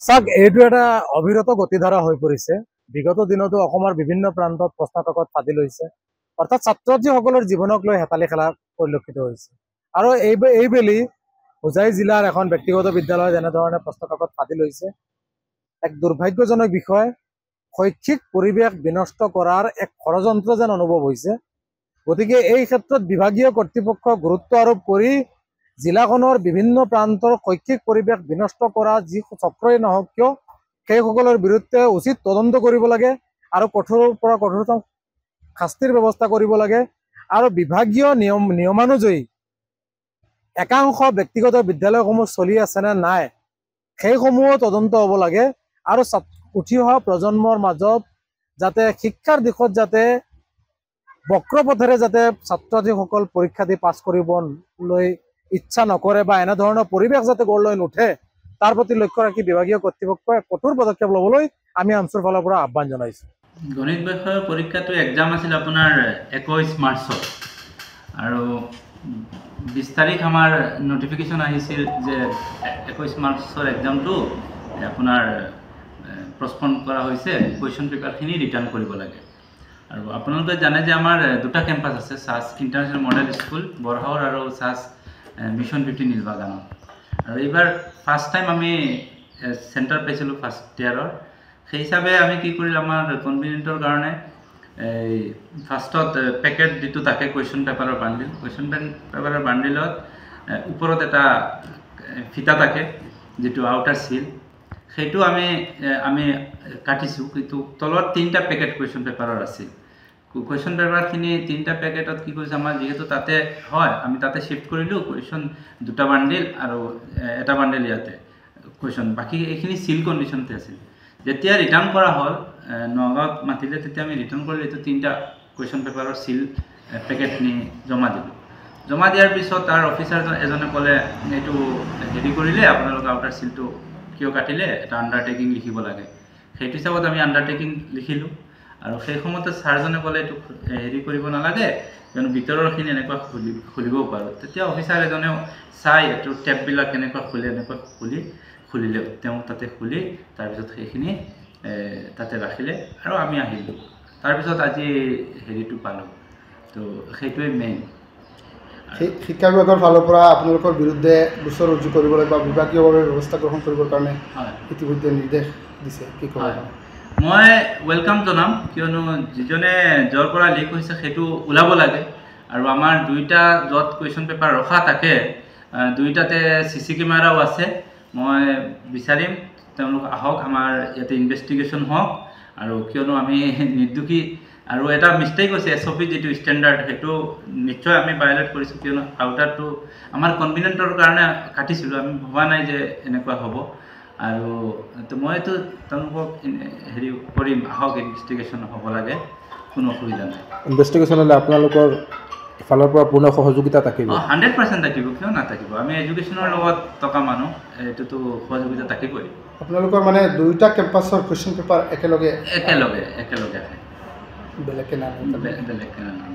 চাওক এইটো এটা অবিৰত গতিধাৰা হৈ পৰিছে। বিগত দিনতো অসমৰ বিভিন্ন প্ৰান্তত প্ৰশ্নকাকত ফাদিল হৈছে, অৰ্থাৎ ছাত্ৰ ছাত্ৰীসকলৰ জীৱনক লৈ হেতালি খেলা পৰিলক্ষিত হৈছে। আৰু এইবেলি হোজাই জিলাৰ এখন ব্যক্তিগত বিদ্যালয়ত এনেধৰণে প্ৰশ্নকাকত ফাদিল হৈছে। এক দুৰ্ভাগ্যজনক বিষয়, শৈক্ষিক পৰিৱেশ বিনষ্ট কৰাৰ এক ষড়যন্ত্ৰ যেন অনুভৱ হৈছে। গতিকে এই ক্ষেত্ৰত বিভাগীয় কৰ্তৃপক্ষক গুৰুত্ব আৰোপ কৰি জিলাখনৰ বিভিন্ন প্ৰান্তৰ শৈক্ষিক পৰিৱেশ বিনষ্ট কৰা যি চক্ৰই নহওক কিয় সেইসকলৰ বিৰুদ্ধে উচিত তদন্ত কৰিব লাগে আৰু কঠোৰৰ পৰা কঠোৰতম শাস্তিৰ ব্যৱস্থা কৰিব লাগে। আৰু বিভাগীয় নিয়মানুযায়ী একাংশ ব্যক্তিগত বিদ্যালয়সমূহ চলি আছে নে নাই সেইসমূহো তদন্ত হ'ব লাগে। আৰু উঠি অহা প্ৰজন্মৰ মাজত যাতে শিক্ষাৰ দিশত যাতে বক্ৰপথেৰে যাতে ছাত্ৰ ছাত্ৰীসকল পৰীক্ষা দি পাছ কৰিবলৈ ইচ্ছা নকৰে বা এনেধৰণৰ পৰিৱেশ যাতে গঢ় লৈ নুঠে তাৰ প্ৰতি লক্ষ্য ৰাখি বিভাগীয় কৰ্তৃপক্ষই কঠোৰ পদক্ষেপ ল'বলৈ আমি আমচুৰ ফালৰ পৰা আহ্বান জনাইছোঁ। গণিত বিষয়ৰ পৰীক্ষাটো এক্সাম আছিল আপোনাৰ 21 মাৰ্চত আৰু 20 তাৰিখ আমাৰ নটিফিকেশ্যন আহিছিল যে 21 মাৰ্চৰ এক্সামটো আপোনাৰ প্ৰস্পন কৰা হৈছে, কুৱেশ্যন পেপাৰখিনি ৰিটাৰ্ণ কৰিব লাগে। আৰু আপোনালোকে জানে যে আমাৰ দুটা কেম্পাছ আছে, চাচ ইণ্টাৰনেশ্যনেল মডেল স্কুল বৰহাউৰ আৰু চাচ মিছন 50 নীলবাগানত। আৰু এইবাৰ ফাৰ্ষ্ট টাইম আমি চেণ্টাৰ পাইছিলোঁ ফাৰ্ষ্ট ইয়াৰৰ। সেই হিচাপে আমি কি কৰিলোঁ, আমাৰ কনভিনিয়েণ্টৰ কাৰণে এই ফাৰ্ষ্টত পেকেট যিটো থাকে কুৱেশ্যন পেপাৰৰ বান্ডিল, কুৱেশ্যন পেপাৰৰ বান্ডিলত ওপৰত এটা ফিটা থাকে যিটো আউটাৰ চিল, সেইটো আমি কাটিছোঁ। কিন্তু তলত 3টা পেকেট কুৱেশ্যন পেপাৰৰ আছিল। কুৱেশ্যন পেপাৰখিনি 3টা পেকেটত কি কৰিছে, আমাৰ যিহেতু তাতে হয় আমি তাতে শ্বিফ্ট কৰিলোঁ কুৱেশ্যন 2টা বান্ডিল আৰু এটা বান্ডিল ইয়াতে কুৱেশ্যন, বাকী এইখিনি চিল কণ্ডিশ্যনতে আছিল। যেতিয়া ৰিটাৰ্ণ কৰা হ'ল নগাঁৱত মাতিলে তেতিয়া আমি ৰিটাৰ্ণ কৰিলোঁ, এইটো 3টা কুৱেশ্যন পেপাৰৰ চিল পেকেটখিনি জমা দিলোঁ। জমা দিয়াৰ পিছত তাৰ অফিচাৰ এজনে ক'লে এইটো হেৰি কৰিলে আপোনালোকে আউটাৰ চিলটো কিয় কাটিলে, এটা আণ্ডাৰটেকিং লিখিব লাগে। সেইটো হিচাপত আমি আণ্ডাৰটেকিং লিখিলোঁ। আৰু সেই সময়তে ছাৰজনে ক'লে এইটো হেৰি কৰিব নালাগে কিয়নো ভিতৰৰখিনি এনেকুৱা খুলিবও পাৰোঁ। তেতিয়া অফিচাৰ এজনেও চাই এইটো টেপবিলাক কেনেকুৱা খুলি এনেকুৱা খুলিলে তেওঁ তাতে খুলি তাৰপিছত সেইখিনি তাতে ৰাখিলে আৰু আমি আহিলোঁ। তাৰপিছত আজি হেৰিটো পালোঁ। তো সেইটোৱে মেইন। শিক্ষা বিভাগৰ ফালৰ পৰা আপোনালোকৰ বিৰুদ্ধে গোচৰ ৰুজু কৰিবলৈ বা বিভাগীয়ভাৱে ব্যৱস্থা গ্ৰহণ কৰিবৰ কাৰণে ইতিমধ্যে নিৰ্দেশ দিছে, কি ক'ব? মই ৱেলকাম জনাম, কিয়নো যিজনে য'ৰ পৰা লিক হৈছে সেইটো ওলাব লাগে। আৰু আমাৰ 2টা য'ত কুৱেশ্যন পেপাৰ ৰখা থাকে 2টাতে CC কেমেৰাও আছে। মই বিচাৰিম তেওঁলোক আহক, আমাৰ ইয়াতে ইনভেষ্টিগেশ্যন হওক। আৰু কিয়নো আমি নিৰ্দোষী আৰু এটা মিষ্টেক হৈছে SOP যিটো ষ্টেণ্ডাৰ্ড সেইটো নিশ্চয় আমি ভায়োলেট কৰিছোঁ, কিয়নো আউটাৰটো আমাৰ কনভিনিয়েণ্টৰ কাৰণে কাটিছিলোঁ, আমি ভবা নাই যে এনেকুৱা হ'ব। আৰু মইতো তেওঁলোকক হেৰি কৰিম, আহক ইনভেষ্টিগেশ্যন হ'ব লাগে, কোনো অসুবিধা নাই। ইনভেষ্টিগেশ্যন হ'লে আপোনালোকৰ ফালৰ পৰা পূৰ্ণ সহযোগিতা থাকিব? 100% থাকিব, কিয় নাথাকিব। আমি এডুকেশ্যনৰ লগত থকা মানুহ, এইটোতো সহযোগিতা থাকিবই। আপোনালোকৰ মানে 2টা কেম্পাছৰ কুৱেশ্যন পেপাৰ একেলগে আহে, বেলেগকৈ নানাম।